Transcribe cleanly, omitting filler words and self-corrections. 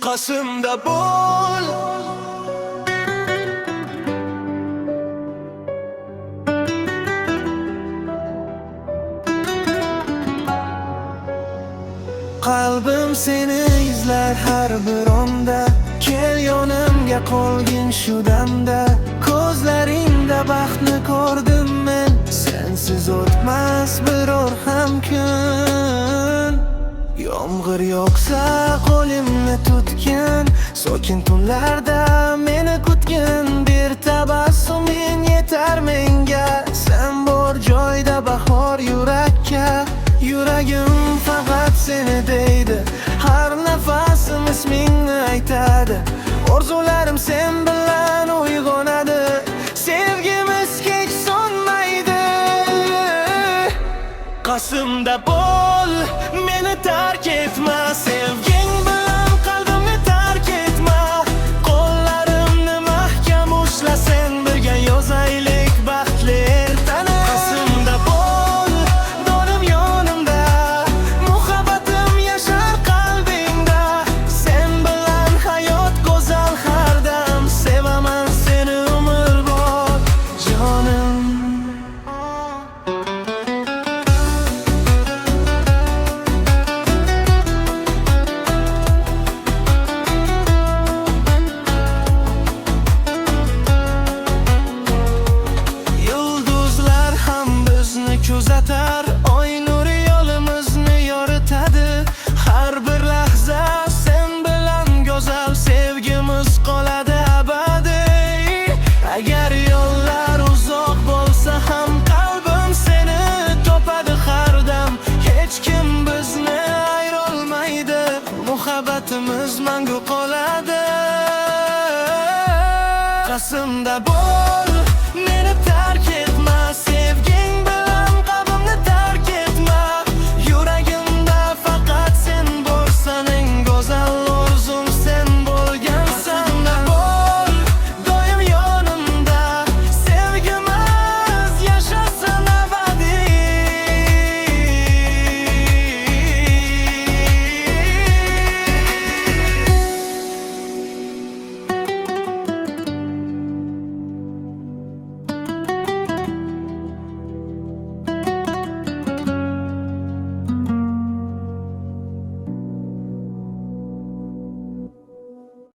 Qasımda bo'l. Qalbim seni izlar har bir onda. Kel yonimga qolgin shu damda. Ko'zlaringda baxtni ko'rdim men. Sensiz o'tmas biror ham kun. Yomg'ir yog'sa qo'limni tutgin, sokin tunlarda meni kutgin. Bir tabassuming yetar menga, sen bor joyda bahor yurakka. Yuragim faqat seni deydi, har nafasim ismingni aytadi. Orzularim sen bilan uyg'onadi, sevgimiz hech so'nmaydi. Qasımda bo'l, meni tark etma, sevging bilan qalbimni tark etma. Qo'llarimni mahkam ushla, sen birga yozaylik baxtli ertani. Qasımda bo'l, doim yonimda, muhabbatim yashar qalbingda. Sen bilan hayot go'zal har dam, sevaman seni umrbod jonim. Kuzatar, oy nuri yo'limizni yoritadi. Har bir lahza sen bilan go'zal, sevgimiz qoladi abadiy. Agar yo'llar uzoq bo'lsa ham qalbim seni topadi har dam. Hech kim bizni ayirolmaydi, muhabbatimiz mangu qoladi. Qasımda bo'l, meni tark etma.